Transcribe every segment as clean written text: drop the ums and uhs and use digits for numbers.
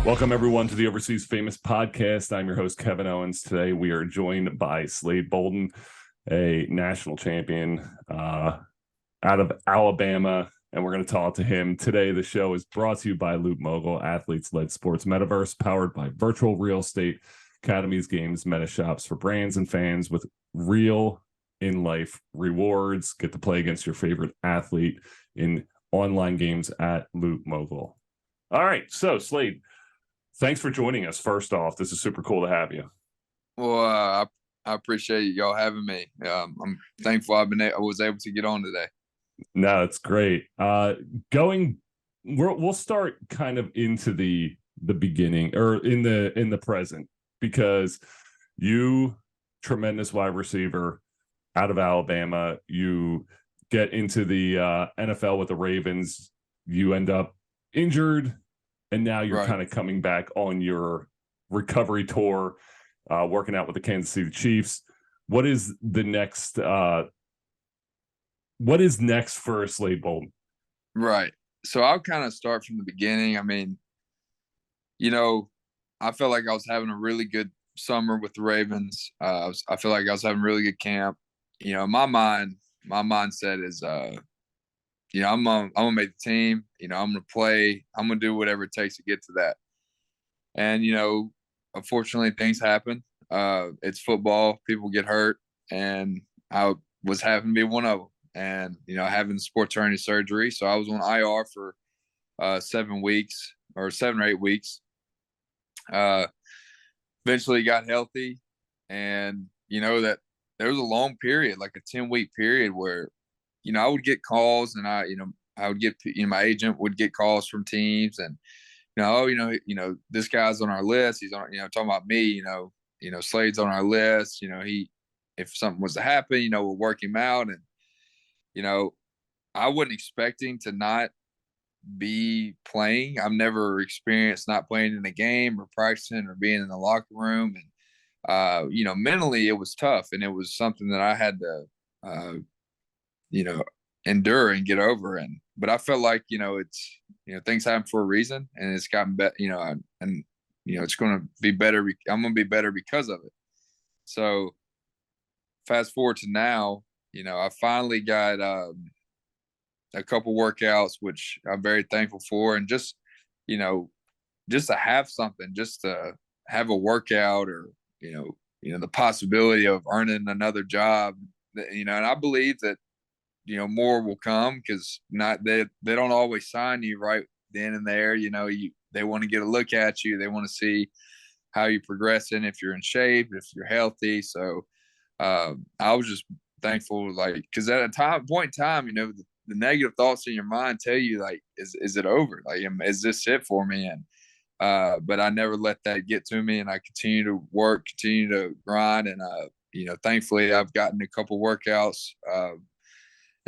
Welcome, everyone, to the Overseas Famous podcast. I'm your host, Kevin Owens. Today, we are joined by Slade Bolden, a national champion out of Alabama, and we're going to talk to him. Today, the show is brought to you by Loop Mogul, athletes-led sports metaverse powered by virtual real estate, academies, games, meta shops for brands and fans with real in-life rewards. Get to play against your favorite athlete in online games at Loop Mogul. All right, so Slade, thanks for joining us. First off, this is super cool to have you. Well, I appreciate y'all having me. I'm thankful I was able to get on today. No, it's great. We'll start kind of into the beginning or in the present, because you, tremendous wide receiver out of Alabama, you get into the NFL with the Ravens, you end up injured, and now you're kind of coming back on your recovery tour, working out with the Kansas City Chiefs. What is next for Slade Bolden? Right. So I'll kind of start from the beginning. I mean, I felt like I was having a really good summer with the Ravens. I feel like I was having a really good camp. My mindset is, I'm gonna make the team. I'm gonna play. I'm gonna do whatever it takes to get to that. And unfortunately, things happen. It's football. People get hurt, and I was having to be one of them. And having sports hernia surgery, so I was on IR for 7 weeks or 7 or 8 weeks. Eventually got healthy, and that there was a long period, like a 10-week period, where I would get calls, and I would get, my agent would get calls from teams, and this guy's on our list. He's on, talking about me, Slade's on our list. If something was to happen, we'll work him out. And I wasn't expecting to not be playing. I've never experienced not playing in a game or practicing or being in the locker room. And mentally it was tough, and it was something that I had to endure and get over. But I felt like, it's, things happen for a reason, and it's gotten better, and it's going to be better. I'm going to be better because of it. So fast forward to now, I finally got a couple workouts, which I'm very thankful for. And just to have something, just to have a workout, or, the possibility of earning another job, and I believe that, more will come, because they don't always sign you right then and there. They want to get a look at you. They want to see how you're progressing, if you're in shape, if you're healthy. So I was just thankful, like, because at a point in time, the negative thoughts in your mind tell you, like, is it over? Like, is this it for me? And but I never let that get to me, and I continue to work, continue to grind, and thankfully I've gotten a couple workouts.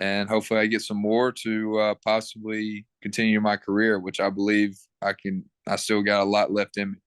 And hopefully I get some more to possibly continue my career, which I believe I can. I still got a lot left in me.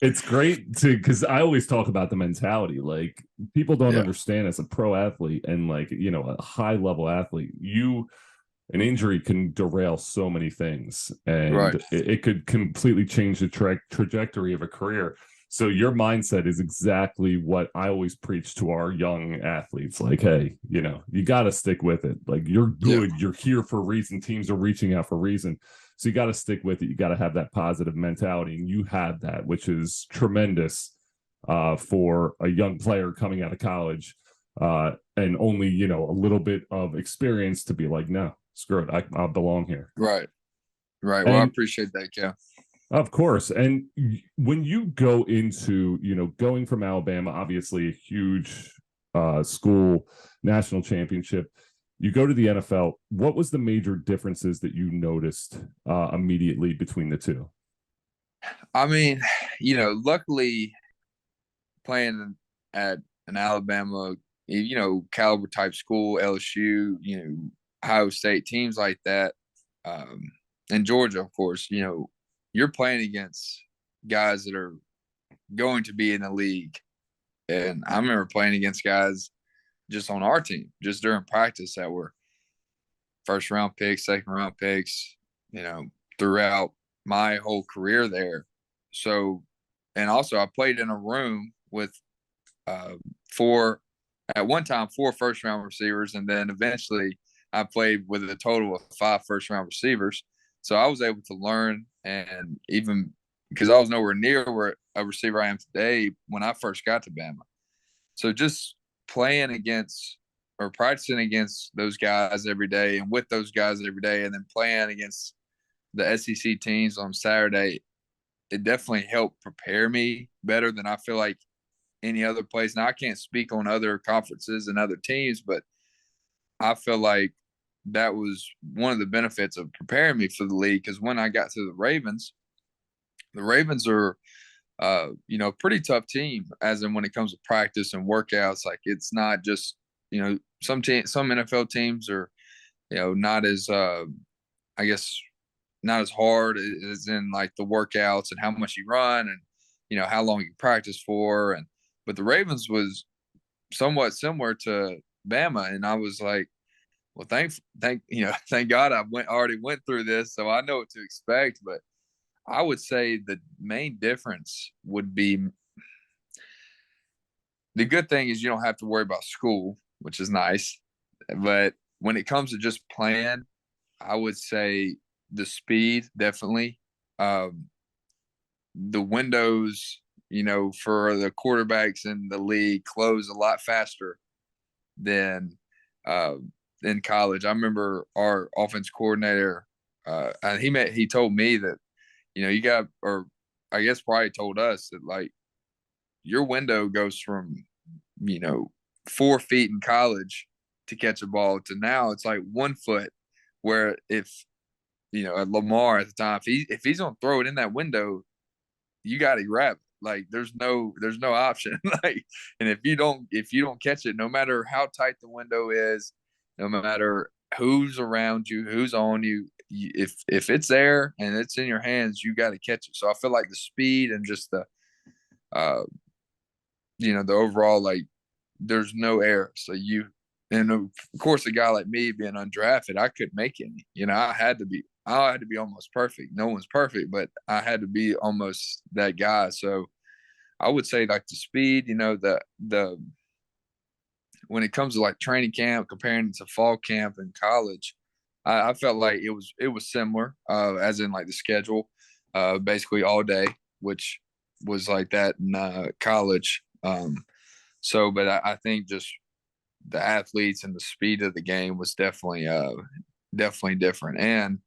It's great because I always talk about the mentality. Like, people don't understand, as a pro athlete and, like, a high level athlete, an injury can derail so many things, and it could completely change the trajectory of a career. So your mindset is exactly what I always preach to our young athletes. Like, hey, you got to stick with it. Like, you're good. Yeah. You're here for a reason. Teams are reaching out for a reason. So you got to stick with it. You got to have that positive mentality. And you have that, which is tremendous for a young player coming out of college and only, a little bit of experience to be like, no, screw it. I belong here. Right. Well, I appreciate that, Kev. Of course. And when you go into, going from Alabama, obviously a huge school, national championship, you go to the NFL, what was the major differences that you noticed immediately between the two? I mean, luckily playing at an Alabama, caliber type school, LSU, Ohio State, teams like that, and Georgia, of course, you're playing against guys that are going to be in the league. And I remember playing against guys just on our team, just during practice, that were first round picks, second round picks, throughout my whole career there. So, and also I played in a room with uh, four at one time 4 first round receivers, and then eventually I played with a total of 5 first round receivers. So I was able to learn, and even because I was nowhere near where a receiver I am today when I first got to Bama. So just playing against or practicing against those guys every day and with those guys every day, and then playing against the SEC teams on Saturday, it definitely helped prepare me better than I feel like any other place. Now I can't speak on other conferences and other teams, but I feel like that was one of the benefits of preparing me for the league. Because when I got to the Ravens are pretty tough team, as in when it comes to practice and workouts. Like it's not just some NFL teams are not as I guess not as hard as in like the workouts and how much you run and how long you practice for. And but the Ravens was somewhat similar to Bama, and I was like, well, thank God I already went through this, so I know what to expect. But I would say the main difference would be the good thing is you don't have to worry about school, which is nice. But when it comes to just playing, I would say the speed definitely. The windows, for the quarterbacks in the league close a lot faster than uh, in college. I remember our offense coordinator, and he told me that you got, or I guess probably told us that like your window goes from 4 feet in college to catch a ball to now it's like 1 foot. Where if Lamar at the time, if he's gonna throw it in that window, you got to grab it. Like there's no option. Like, and if you don't catch it, no matter how tight the window is, no matter who's around you, who's on you, if it's there and it's in your hands, you got to catch it. So I feel like the speed and just uh the overall, like there's no error. So and of course a guy like me being undrafted, I couldn't make any. I had to be almost perfect. No one's perfect, but I had to be almost that guy. So I would say like the speed, the when it comes to like training camp, comparing it to fall camp in college, I felt like it was similar, as in like the schedule, basically all day, which was like that in college. But I think just the athletes and the speed of the game was definitely different. And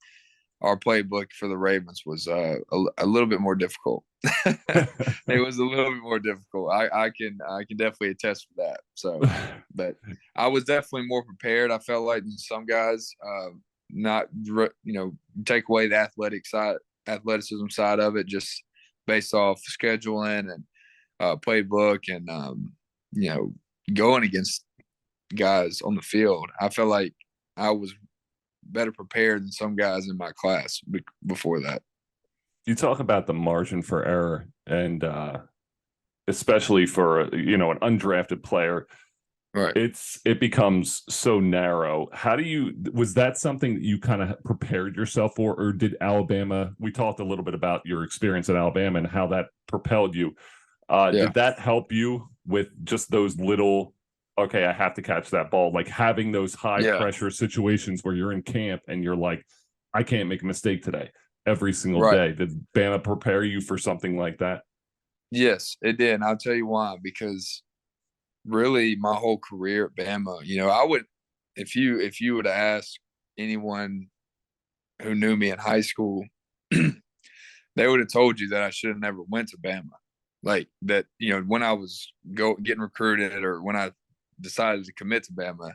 our playbook for the Ravens was a little bit more difficult. It was a little bit more difficult. I can definitely attest for that. So, but I was definitely more prepared. I felt like some guys, not take away the athleticism side of it, just based off scheduling and playbook and going against guys on the field. I felt like I was better prepared than some guys in my class before that. You talk about the margin for error, and especially for an undrafted player, Right. it becomes so narrow. Was that something that you kind of prepared yourself for, or did Alabama? We talked a little bit about your experience at Alabama and how that propelled you. Yeah. Did that help you with just those little? Okay, I have to catch that ball. Like having those high pressure situations where you're in camp and you're like, I can't make a mistake today every single day. Did Bama prepare you for something like that? Yes, it did. And I'll tell you why. Because really, my whole career at Bama, I would, if you would ask anyone who knew me in high school, they would have told you that I should have never went to Bama. Like that, when I was getting recruited or when I decided to commit to Bama,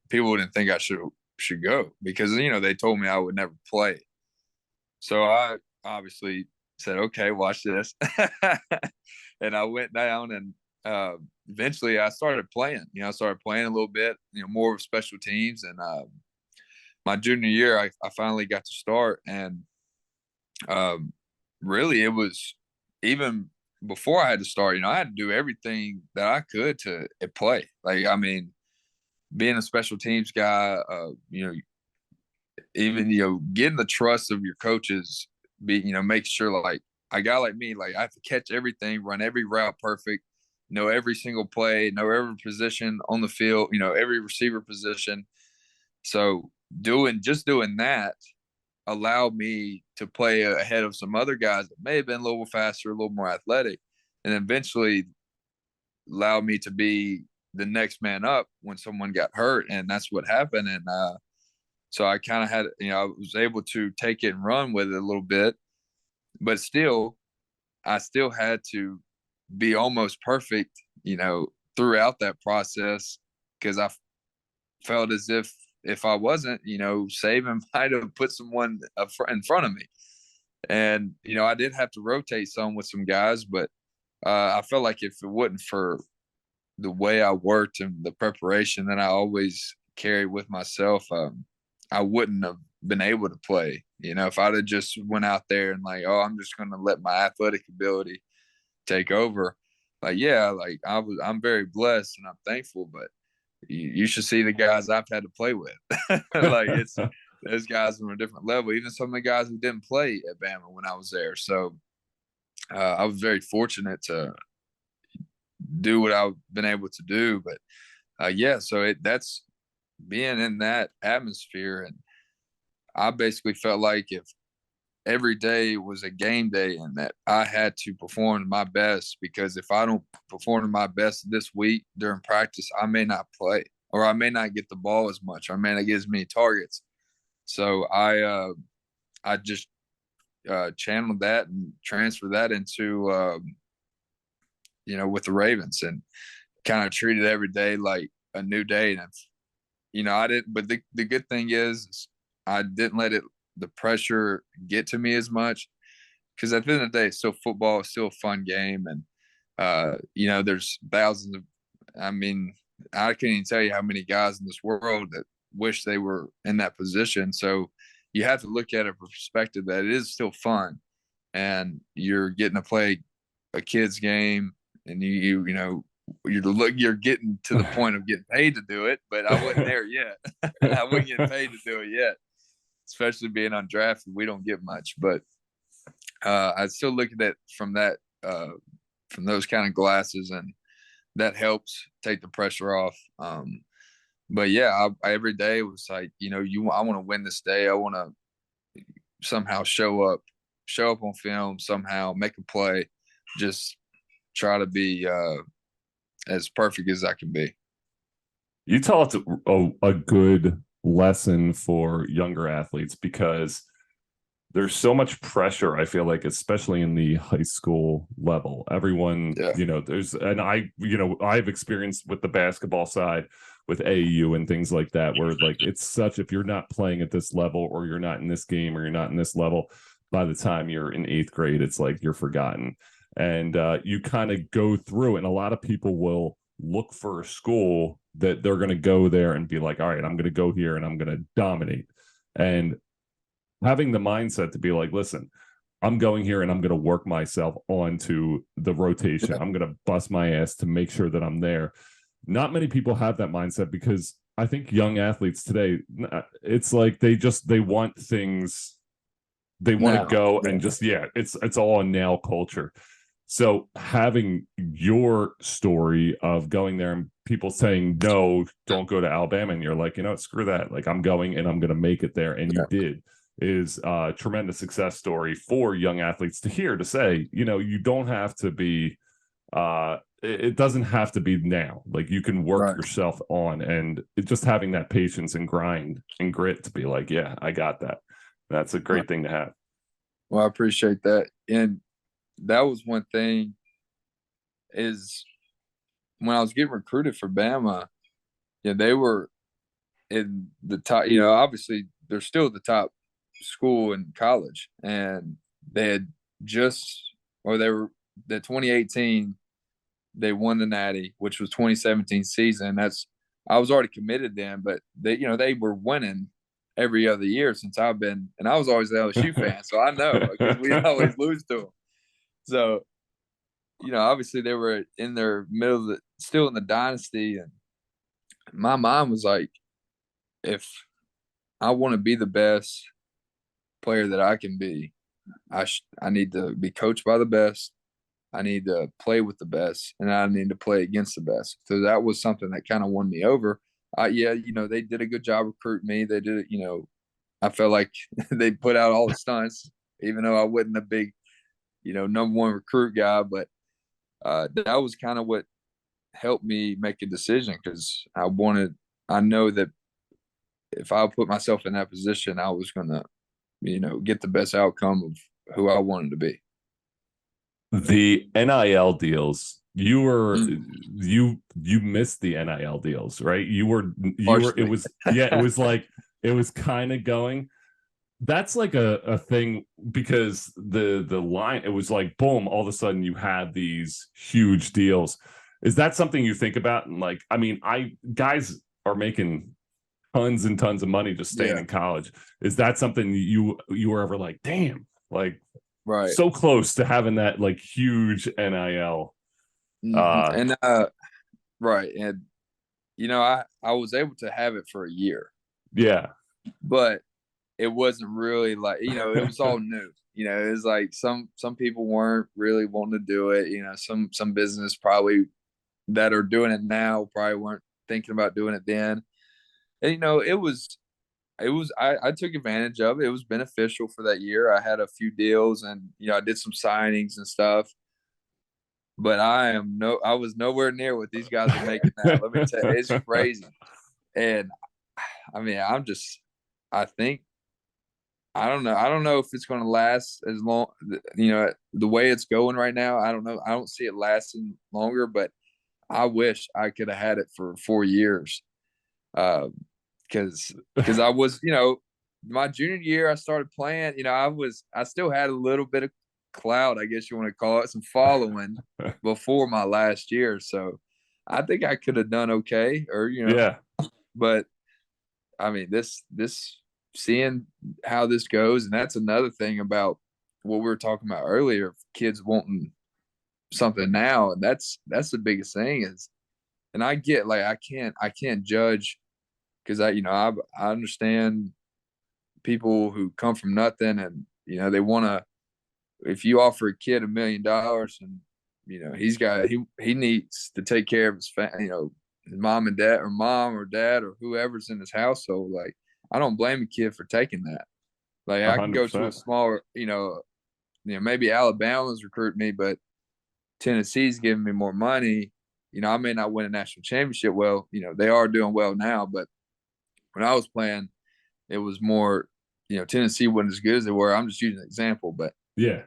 people wouldn't think I should go because they told me I would never play. So I obviously said, okay, watch this. And I went down and eventually I started playing. I started playing a little bit, more of special teams. And my junior year, I finally got to start. And really, it was even before I had to start, I had to do everything that I could to play. Like, I mean, being a special teams guy, even, getting the trust of your coaches, make sure like a guy like me, like I have to catch everything, run every route perfect, know every single play, know every position on the field, every receiver position. So doing that allowed me to play ahead of some other guys that may have been a little faster, a little more athletic, and eventually allowed me to be the next man up when someone got hurt. And that's what happened. And so I kind of had, I was able to take it and run with it a little bit, but still, I still had to be almost perfect, throughout that process, because I felt as if I wasn't, Saban might have put someone in front of me. And, I did have to rotate some with some guys, but I felt like if it wasn't for the way I worked and the preparation that I always carried with myself, I wouldn't have been able to play. If I'd have just went out there and like, oh, I'm just going to let my athletic ability take over. Like, yeah, like I'm very blessed and I'm thankful, but you should see the guys I've had to play with. Like those guys on a different level. Even some of the guys who didn't play at Bama when I was there. So I was very fortunate to do what I've been able to do. But yeah, so that's being in that atmosphere, and I basically felt like if every day was a game day and that I had to perform my best, because if I don't perform to my best this week during practice, I may not play, or I may not get the ball as much, or I may not get as many targets. So I just channeled that and transferred that into with the Ravens, and kind of treated every day like a new day. And I didn't, but the good thing is I didn't let the pressure get to me as much, because at the end of the day, it's still football, it's still a fun game. And there's thousands of, I mean, I can't even tell you how many guys in this world that wish they were in that position. So you have to look at it from perspective that it is still fun, and you're getting to play a kid's game, and you're getting to the point of getting paid to do it, but I wasn't there yet. I wasn't getting paid to do it yet, especially being undrafted. We don't get much, but I still look at it from those kind of glasses, and that helps take the pressure off. But yeah, every day was like, I want to win this day. I want to somehow show up on film, somehow make a play, just try to be as perfect as I can be. You taught a good lesson for younger athletes, because there's so much pressure, I feel like, especially in the high school level. Everyone, Yeah. I've experienced with the basketball side with AAU and things like that, where like it's such, if you're not playing at this level, or you're not in this game, or you're not in this level, by the time you're in 8th grade, it's like you're forgotten. And you kind of go through, and a lot of people will look for a school that they're going to go there and be like, all right, I'm going to go here and I'm going to dominate. And having the mindset to be like, listen, I'm going here and I'm going to work myself onto the rotation. Yeah. I'm going to bust my ass to make sure that I'm there. Not many people have that mindset, because I think young athletes today, it's like they want things, they want to go and just, it's all a now culture. So having your story of going there and people saying, no, don't go to Alabama, and you're like, screw that. Like, I'm going and I'm going to make it there. And you did, is a tremendous success story for young athletes to hear, to say, you don't have to be, it doesn't have to be now. Like, you can work yourself on, and just having that patience and grind and grit to be like, yeah, I got that. That's a great thing to have. Well, I appreciate that. And that was one thing, is when I was getting recruited for Bama, they were in the top, obviously they're still the top school in college, and they had they were the 2018, they won the Natty, which was 2017 season. I was already committed then, but they were winning every other year since I've been, and I was always the LSU fan, so I know, because we always lose to them. So, obviously they were in their middle of still in the dynasty, and my mind was like, if I want to be the best player that I can be. I need to be coached by the best. I need to play with the best, and I need to play against the best. So that was something that kind of won me over. Yeah, they did a good job recruiting me. They did it. I felt like they put out all the stunts, even though I wasn't a big, number one recruit guy. But that was kind of what helped me make a decision because I know that if I put myself in that position, I was going to, get the best outcome of who I wanted to be. The NIL deals, you were Mm, you missed the NIL deals, right? You were it partially. was yeah, it was kind of going. That's like a thing because the line, it was like boom, all of a sudden you had these huge deals. Is that something you think about? And like, I mean, I guys are making tons and tons of money just staying Yeah. in college. Is that something you were ever like, damn, like Right. so close to having that like huge NIL? And right. And I was able to have it for a year, Yeah. but it wasn't really like, it was all new. It was like some people weren't really wanting to do it. Some business probably that are doing it now probably weren't thinking about doing it then. And I took advantage of it. It was beneficial for that year. I had a few deals and I did some signings and stuff. But I was nowhere near what these guys are making now. Let me tell you, it's crazy. And I mean, I think I don't know. I don't know if it's going to last as long. The way it's going right now, I don't know. I don't see it lasting longer. But I wish I could have had it for 4 years. Because because I was, my junior year I started playing. I still had a little bit of clout, I guess you want to call it, some following before my last year. So I think I could have done okay, or Yeah. but I mean, this seeing how this goes, and that's another thing about what we were talking about earlier. Kids wanting something now, and that's the biggest thing is. And I get like I can't judge because I understand people who come from nothing and they want to. If you offer a kid $1 million and he needs to take care of his his mom and dad or mom or dad or whoever's in his household, like I don't blame a kid for taking that. Like a I can hundred go to a percent. smaller, maybe Alabama's recruit me, but Tennessee's giving me more money. I may not win a national championship. Well, they are doing well now, but when I was playing, it was more, Tennessee wasn't as good as they were. I'm just using an example, but Yeah.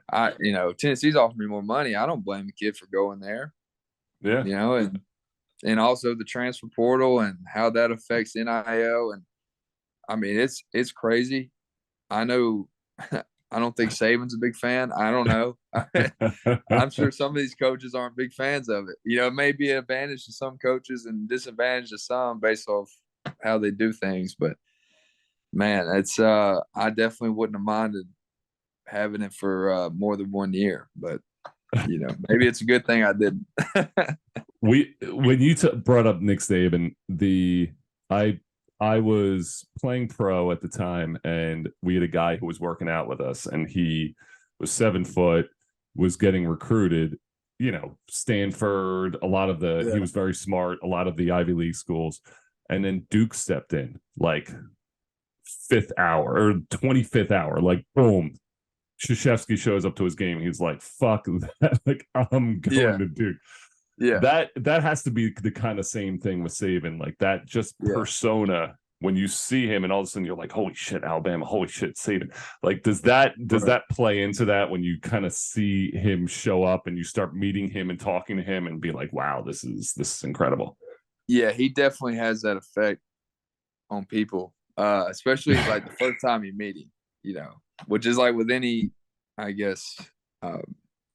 Tennessee's offering me more money. I don't blame the kid for going there, Yeah. and also the transfer portal and how that affects NIL. And I mean, it's crazy. I know. I don't think Saban's a big fan. I don't know. I'm sure some of these coaches aren't big fans of it. It may be an advantage to some coaches and disadvantage to some based off how they do things. But man, it's I definitely wouldn't have minded having it for more than 1 year. But maybe it's a good thing I didn't. We when you brought up Nick Saban, I I was playing pro at the time, and we had a guy who was working out with us, and he was 7 foot, was getting recruited. Stanford, a lot of he Yeah. was very smart, a lot of the Ivy League schools, and then Duke stepped in like fifth hour or 25th hour, like boom. Krzyzewski shows up to his game. He's like, "Fuck that! Like, I'm Yeah. going to Duke." Yeah. That has to be the kind of same thing with Saban, like that just Yeah. persona when you see him and all of a sudden you're like, holy shit, Alabama, holy shit, Saban. Like, does Right. that play into that when you kind of see him show up and you start meeting him and talking to him and be like, wow, this is incredible. Yeah. He definitely has that effect on people, especially like the first time you meet him, which is like with any, I guess,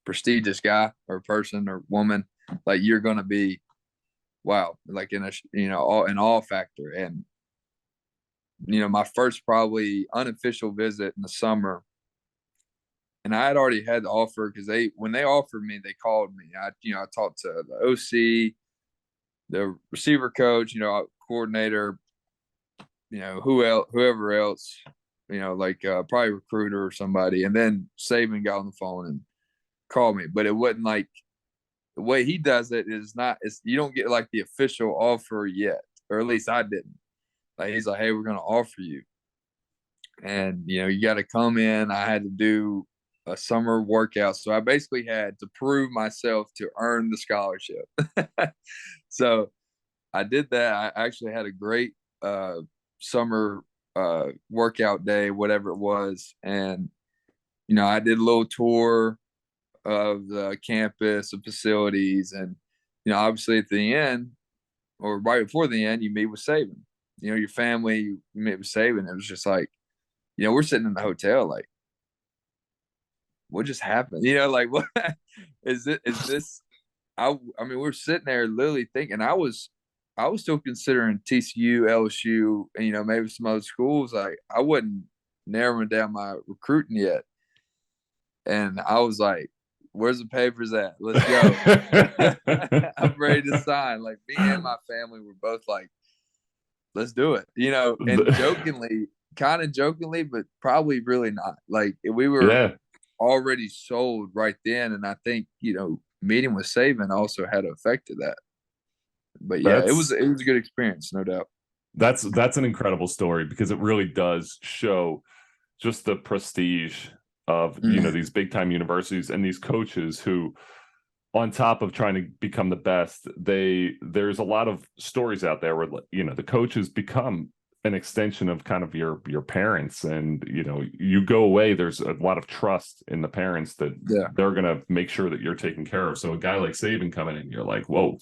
prestigious guy or person or woman, like you're going to be, wow, like in a, an all factor. And, my first probably unofficial visit in the summer, and I had already had the offer because when they offered me, they called me. I talked to the OC, the receiver coach, coordinator, whoever else, like probably recruiter or somebody. And then Saban got on the phone and called me, but it wasn't like the way he does it is not. It's you don't get like the official offer yet, or at least I didn't. Like he's like, hey, we're gonna offer you, and you got to come in. I had to do a summer workout, so I basically had to prove myself to earn the scholarship. So I did that. I actually had a great summer workout day, whatever it was, and I did a little tour of the campus, of facilities, and obviously at the end or right before the end, you meet with Saban. Your family, you meet with Saban. It was just like, we're sitting in the hotel, like, what just happened? Like, what is it? Is this? I mean, we're sitting there literally thinking. I was still considering TCU, LSU, and maybe some other schools. Like, I wasn't narrowing down my recruiting yet, and I was like, "Where's the papers at? Let's go." I'm ready to sign. Like, me and my family were both like, let's do it. And kind of jokingly, but probably really not. Like, we were Yeah, already sold right then, and I think meeting with Saban also had affected that. But yeah, it was that's it was a good experience, no doubt. that's an incredible story because it really does show just the prestige of Mm. these big time universities and these coaches who, on top of trying to become the best, there's a lot of stories out there where the coaches become an extension of kind of your parents, and you go away, there's a lot of trust in the parents that Yeah, they're going to make sure that you're taken care of. So a guy like Saban coming in, you're like, whoa.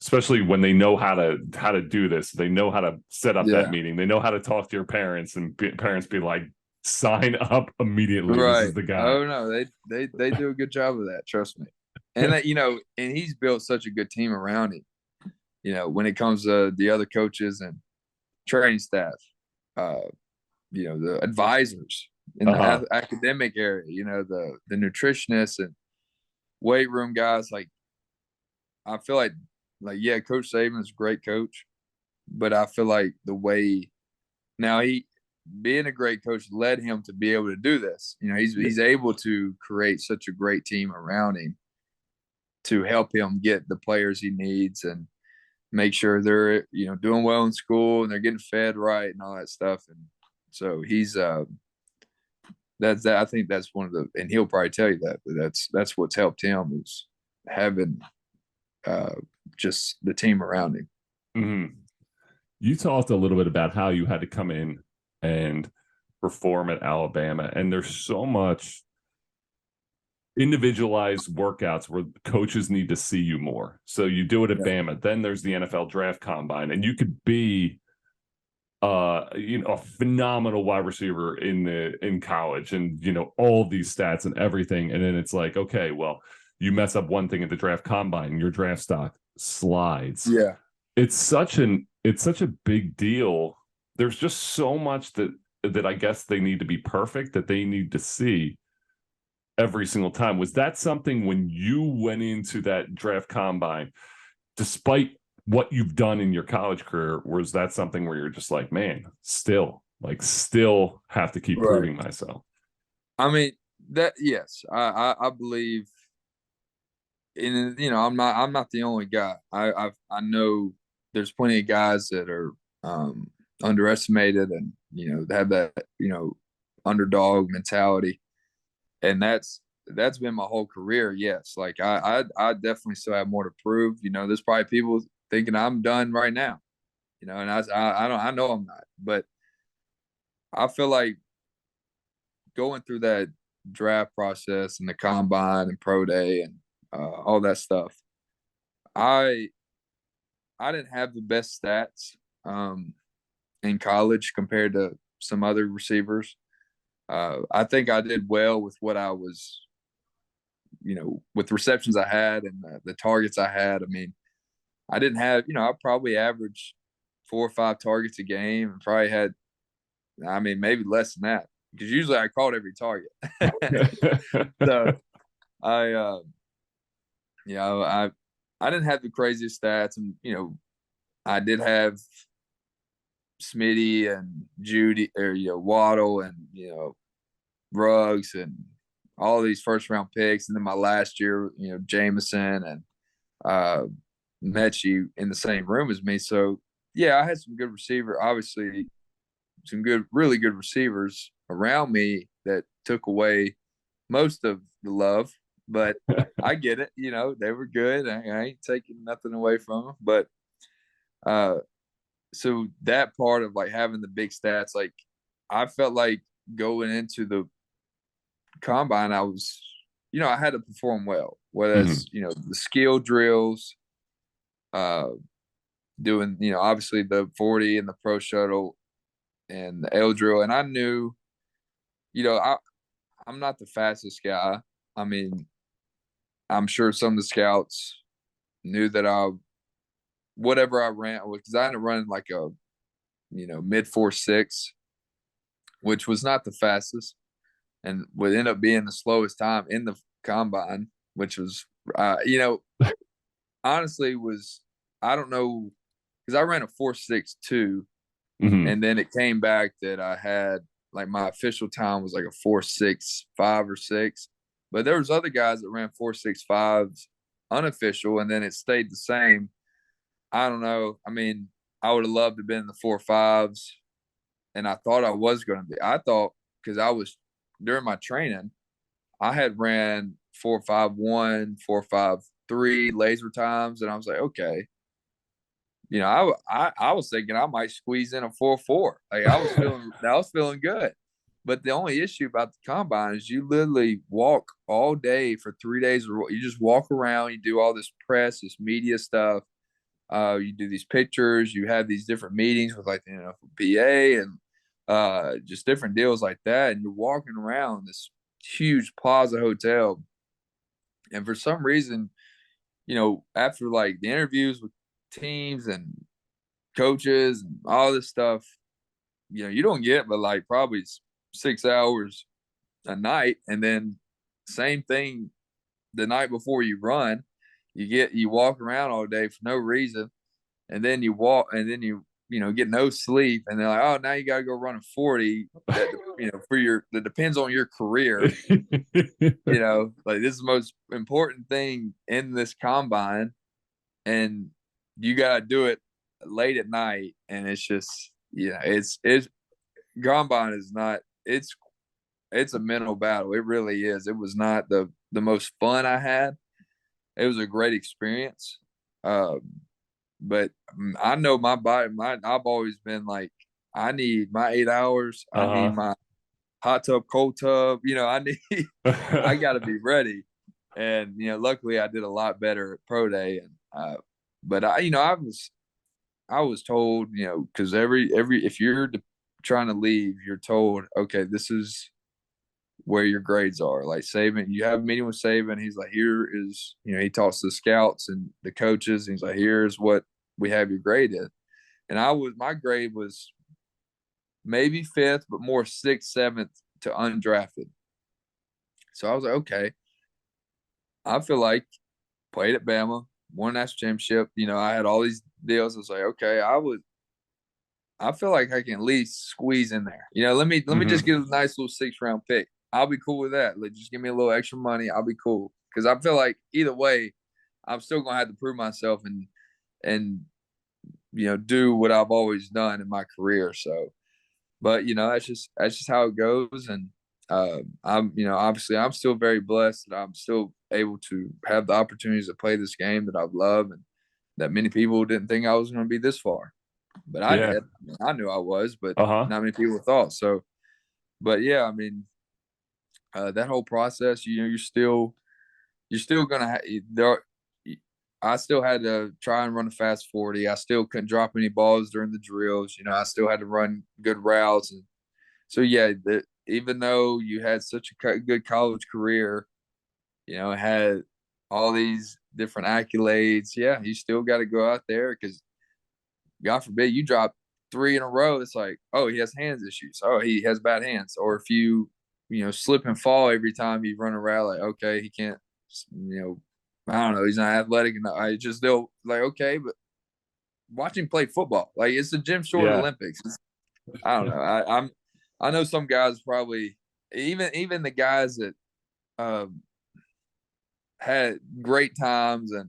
Especially when they know how to do this, they know how to set up that yeah, meeting, they know how to talk to your parents, and parents be like, sign up immediately, this right. is the guy. Oh no, they do a good job of that. Trust me. And that and he's built such a good team around him. When it comes to the other coaches and training staff, uh, the advisors in the Uh-huh. academic area, the nutritionists and weight room guys. Like, I feel like yeah, Coach Saban is a great coach, but I feel like the way now he being a great coach led him to be able to do this. He's able to create such a great team around him to help him get the players he needs and make sure they're doing well in school and they're getting fed right and all that stuff. And so he's that's that. I think that's one of the, and he'll probably tell you that, but that's what's helped him is having uh, just the team around him. Mhm. You talked a little bit about how you had to come in and perform at Alabama, and there's so much individualized workouts where coaches need to see you more. So you do it at Yeah, Bama, then there's the NFL draft combine, and you could be a phenomenal wide receiver in college, and all these stats and everything, and then it's like, okay, well, you mess up one thing at the draft combine, your draft stock slides. yeah, It's such a big deal. There's just so much that I guess they need to be perfect, that they need to see every single time. Was that something when you went into that draft combine, despite what you've done in your college career, was that something where you're just like, man, still have to keep right. proving myself? I mean that. Yes, I believe. And I'm not the only guy. I know there's plenty of guys that are underestimated and have that underdog mentality, and that's been my whole career. Yes, like I definitely still have more to prove. There's probably people thinking I'm done right now. And I know I'm not, but I feel like going through that draft process and the combine and pro day and all that stuff. I I didn't have the best stats in college compared to some other receivers. I think I did well with what I was, with receptions I had and the targets I had. I mean, I didn't have, I probably averaged 4 or 5 targets a game and probably had, I mean, maybe less than that because usually I caught every target. So I, I didn't have the craziest stats, and I did have Smitty and Judy, or Waddle, and Ruggs, and all these first round picks, and then my last year, Jameson and uh, Mechie in the same room as me. So yeah, I had some good receiver, obviously some really good receivers around me that took away most of the love, but I get it. They were good. I ain't taking nothing away from them, but uh, so that part of like having the big stats, like I felt like going into the combine, I had to perform well, whether Mhm. it's, the skill drills, uh, doing, obviously the 40 and the pro shuttle and the L drill. And I knew, I'm not the fastest guy. I mean, I'm sure some of the scouts knew that whatever I ran, because I ended up running like a, mid 4.6, which was not the fastest and would end up being the slowest time in the combine, which was, honestly I don't know, because I ran a 4.62, Mhm. and then it came back that I had like my official time was like a 4.65 or 6, but there was other guys that ran 4.65s unofficial, and then it stayed the same. I don't know. I mean, I would have loved to have been in the 4.5s, and I thought I was going to be. I thought, because I was during my training, I had ran 4.51, 4.53 laser times, and I was like, okay, I was thinking I might squeeze in a 4.4. Like I was feeling good. But the only issue about the combine is you literally walk all day for 3 days. You just walk around, you do all this press, this media stuff. You do these pictures, you have these different meetings with like the NFLPA and just different deals like that. And you're walking around this huge plaza hotel. And for some reason, after like the interviews with teams and coaches and all this stuff, you don't get but like probably 6 hours a night. And then same thing the night before you run, you walk around all day for no reason, and then you walk, and then get no sleep, and they're like, oh, now you got to go run a 40 that that depends on your career. Like this is the most important thing in this combine, and you got to do it late at night. And it's just, it's combine is not, it's a mental battle. It really is. It was not the most fun I had. It was a great experience. Um, but I know my body, I've always been like, I need my 8 hours. I need Uh-huh. my hot tub, cold tub. I got to be ready. And, luckily I did a lot better at pro day. And, but I was told, because if you're trying to leave, you're told, okay, this is where your grades are. Like Saban, you have a meeting with Saban. He's like, here is, he talks to the scouts and the coaches. And he's like, here's what we have your grade in. And my grade was maybe fifth, but more sixth, seventh to undrafted. So I was like, okay, I feel like played at Bama, won a national championship. I had all these deals. I was like, okay, I feel like I can at least squeeze in there. Let me just Mhm. get a nice little 6th round pick. I'll be cool with that. Like, just give me a little extra money. I'll be cool, because I feel like either way, I'm still gonna have to prove myself and do what I've always done in my career. So, but that's just how it goes. And I'm obviously I'm still very blessed that I'm still able to have the opportunities to play this game that I've loved, and that many people didn't think I was going to be this far, but I Yeah. did. I knew I was, but Uh-huh. not many people thought so. But yeah, I mean, that whole process, you're still gonna there. I still had to try and run a fast 40. I still couldn't drop any balls during the drills. I still had to run good routes. And so, yeah, even though you had such a good college career, had all these different accolades, yeah, you still got to go out there, because God forbid you drop three in a row. It's like, oh, he has hands issues. Oh, he has bad hands. Or if slip and fall every time you run a route, like, okay, he can't, I don't know, he's not athletic enough. I just still like, okay, but watching play football. Like it's a Jim Short Yeah. Olympics. I don't know. I know some guys probably even the guys that um, had great times and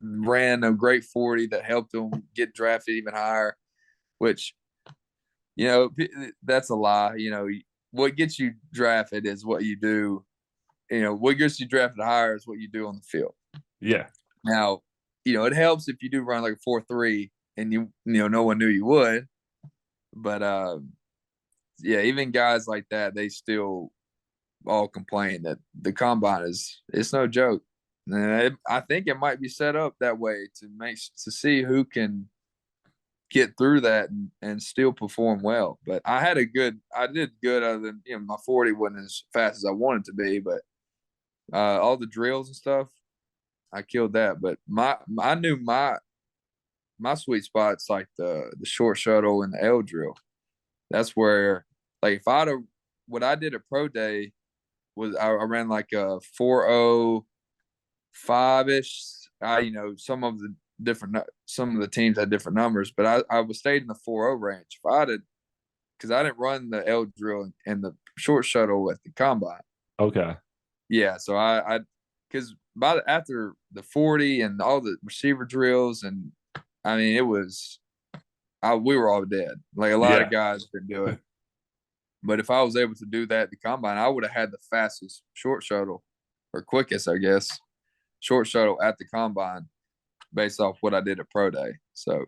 ran a great 40 that helped them get drafted even higher. Which that's a lie. What gets you drafted is what you do. What gets you drafted higher is what you do on the field. Yeah. Now, it helps if you do run like a 4.3 and no one knew you would. But yeah, even guys like that, they still all complain that the combine it's no joke. And I think it might be set up that way to see who can get through that and still perform well. But I did good other than my 40 wasn't as fast as I wanted to be, but all the drills and stuff, I killed that. But I knew my sweet spot's like the short shuttle and the L drill. That's where, like, if I'd have what I did at pro day was I ran like a 4.05 ish. Some of the teams had different numbers, but I was stayed in the 4.0 range. If I'd have, because I didn't run the L drill and the short shuttle at the combine. Okay. Yeah, so because after the 40 and all the receiver drills, and I mean we were all dead. Like a lot Yeah. of guys could do it. But if I was able to do that at the combine, I would have had the fastest short shuttle, or quickest, I guess, short shuttle at the combine based off what I did at pro day. So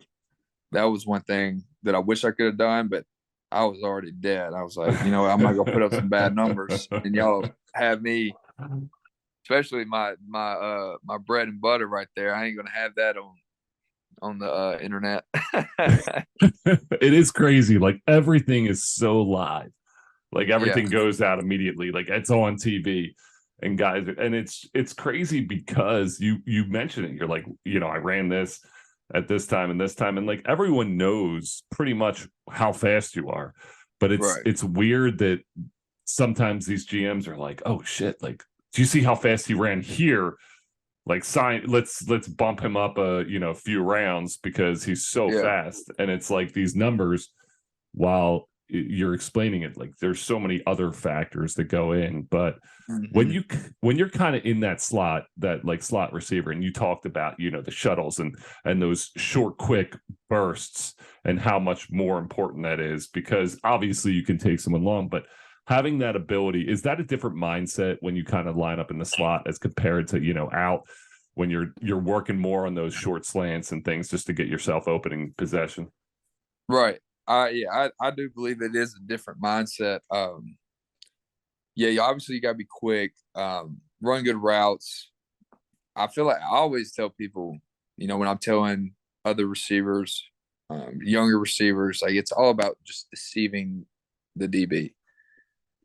that was one thing that I wish I could have done, but I was already dead. I was like, I'm not gonna put up some bad numbers, and y'all have me, especially my bread and butter right there. I ain't gonna have that on the internet. It is crazy. Like everything is so live. Like Yeah, everything goes out immediately. Like it's on TV. And guys, and it's crazy because you mentioned it. You're like, I ran this at this time and this time, and like everyone knows pretty much how fast you are. But right. it's weird that sometimes these GMs are like, oh shit, like, do you see how fast he ran here? Like let's bump him up a few rounds because he's so Yeah, fast. And it's like these numbers, while you're explaining it, like there's so many other factors that go in. But when mm-hmm. you're kind of in that slot, that like slot receiver, and you talked about the shuttles and those short quick bursts and how much more important that is, because obviously you can take someone long, but having that ability, is that a different mindset when you kind of line up in the slot as compared to out when you're working more on those short slants and things just to get yourself opening possession? Right. I do believe it is a different mindset. Obviously you gotta be quick, run good routes. I feel like I always tell people, when I'm telling other receivers, younger receivers, like it's all about just deceiving the DB.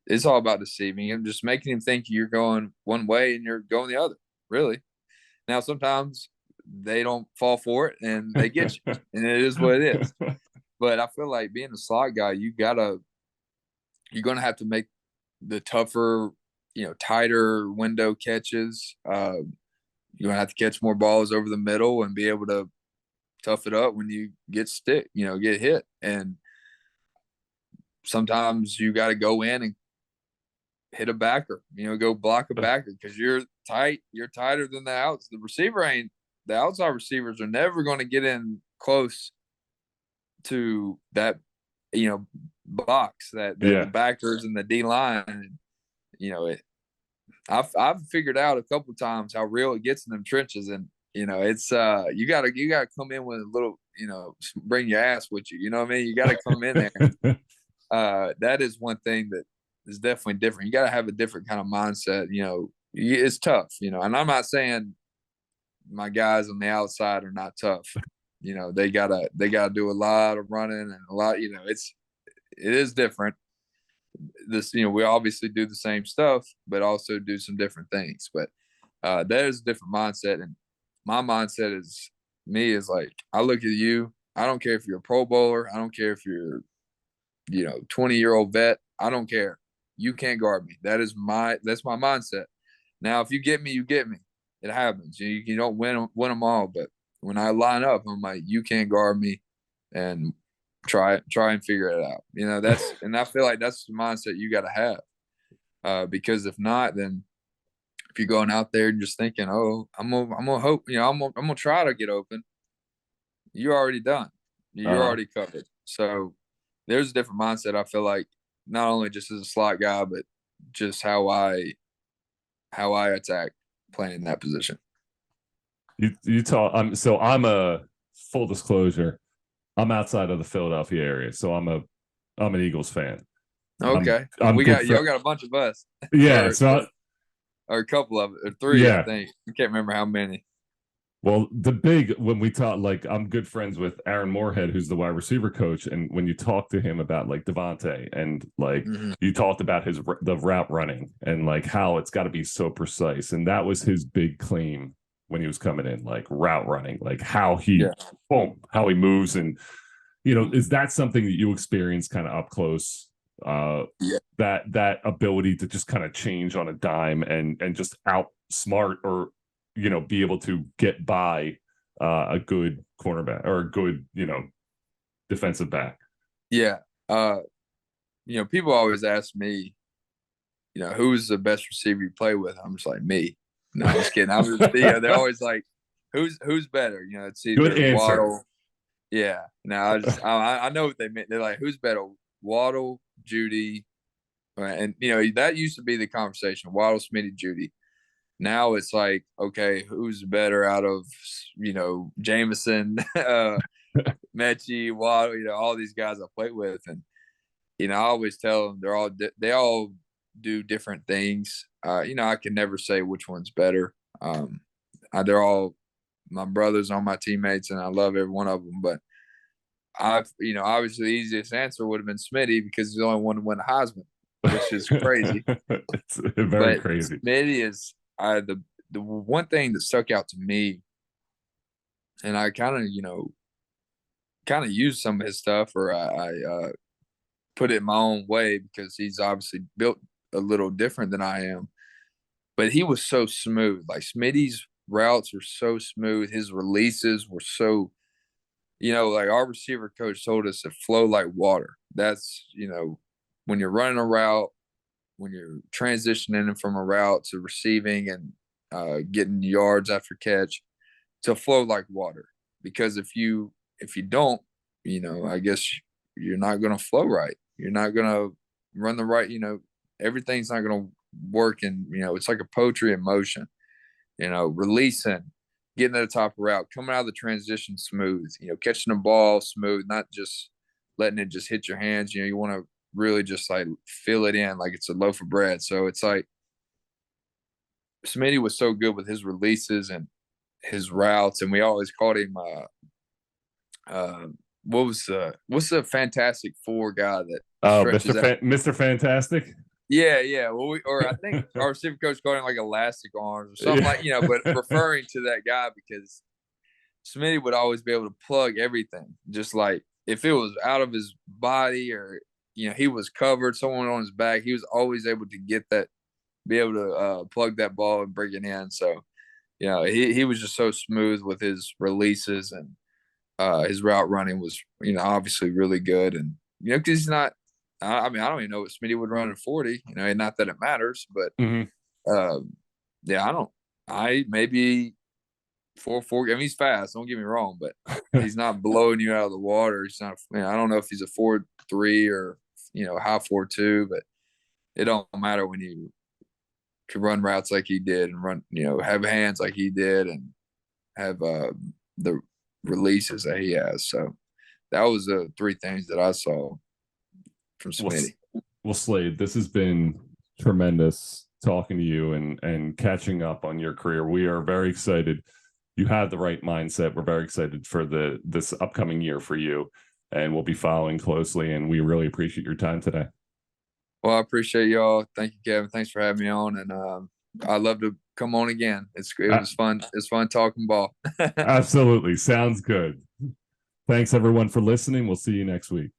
It's all about deceiving him, just making him think you're going one way and you're going the other. Really. Now sometimes they don't fall for it and they get you, and it is what it is. But I feel like being a slot guy, you're gonna have to make the tougher, tighter window catches. You're gonna have to catch more balls over the middle and be able to tough it up when you get get hit. And sometimes you got to go in and hit a backer, go block a backer because you're tight. You're tighter than the outs. The outside receivers are never going to get in close to that, box that the Yeah. backers and the D line. I've figured out a couple times how real it gets in them trenches, and it's you gotta come in with a little, bring your ass with you. You know what I mean? You gotta come in there. That is one thing that is definitely different. You gotta have a different kind of mindset. It's tough. And I'm not saying my guys on the outside are not tough. They gotta do a lot of running and a lot. It is different. We obviously do the same stuff, but also do some different things. But that is a different mindset, and my mindset is like, I look at you. I don't care if you're a Pro Bowler. I don't care if you're 20-year-old vet. I don't care. You can't guard me. That's my mindset. Now, if you get me, you get me. It happens. You don't win them all, but when I line up, I'm like, you can't guard me, and try and figure it out. You know, and I feel like that's the mindset you got to have. Because if not, then if you're going out there and just thinking, oh, I'm gonna hope, I'm gonna try to get open, you're already done. You're Uh, already covered. So there's a different mindset. I feel like not only just as a slot guy, but just how I attack playing in that position. you talk. I'm a full disclosure. I'm outside of the Philadelphia area, so I'm an Eagles fan. Okay, I'm we good got for y'all got a bunch of us, yeah. or or a couple of or three, I Yeah. think. I can't remember how many. Well, the big when we talk, like I'm good friends with Aaron Moorhead, who's the wide receiver coach, and when you talk to him about like Devontae and like Mm-hmm. you talked about the route running and like how it's got to be so precise, and that was his big claim when he was coming in, like route running, like how he Yeah, boom, how he moves, and is that something that you experience kind of up close? yeah, That ability to just kind of change on a dime and just outsmart or be able to get by a good cornerback or a good defensive back. yeah. People always ask me, who's the best receiver you play with? I'm just like, me. No, I'm just kidding. I'm just, they're always like, who's better? It's Good either answer. Waddle. Yeah. No, I know what they meant. They're like, who's better? Waddle, Judy, and that used to be the conversation. Waddle, Smitty, Judy. Now it's like, okay, who's better out of Jameson, Mechie, Waddle, all these guys I played with, and I always tell them they all do different things. I can never say which one's better. They're all my brothers, all my teammates, and I love every one of them. But obviously the easiest answer would have been Smitty because he's the only one to win a Heisman, which is crazy. It's very But crazy. Smitty is the one thing that stuck out to me, and I kind of used some of his stuff, or I put it my own way because he's obviously built a little different than I am. But he was so smooth. Like Smitty's routes were so smooth. His releases were so, like our receiver coach told us, it flow like water. That's, when you're running a route, when you're transitioning from a route to receiving and getting yards after catch, to flow like water. Because if you don't, I guess you're not going to flow right. You're not going to run the right, everything's not going to work. And, it's like a poetry in motion, releasing, getting to the top of the route, coming out of the transition smooth, catching the ball smooth, not just letting it just hit your hands. You want to really just like fill it in like it's a loaf of bread. So it's like Smitty was so good with his releases and his routes, and we always called him what's the Fantastic Four guy that Oh, stretches out? Mr. Fantastic. Yeah. Well, or I think our receiver coach called him like elastic arms or something like, but referring to that guy because Smitty would always be able to plug everything. Just like if it was out of his body or, he was covered, someone on his back, he was always able to get that, be able to plug that ball and bring it in. So, he was just so smooth with his releases, and his route running was, obviously really good. And, because he's not, I mean, I don't even know what Smitty would run in 40, not that it matters, but Mhm. yeah, I maybe 4.4. I mean, he's fast. Don't get me wrong, but he's not blowing you out of the water. He's not. I don't know if he's a 4.3 or high 4.2, but it don't matter when you can run routes like he did and run, have hands like he did and have the releases that he has. So that was the three things that I saw from Well, Smitty. well, Slade, this has been tremendous talking to you and catching up on your career. We are very excited. You have the right mindset. We're very excited for this upcoming year for you, and we'll be following closely. And we really appreciate your time today. Well, I appreciate y'all. Thank you, Kevin. Thanks for having me on, and I'd love to come on again. It was fun. It's fun talking ball. Absolutely, sounds good. Thanks everyone for listening. We'll see you next week.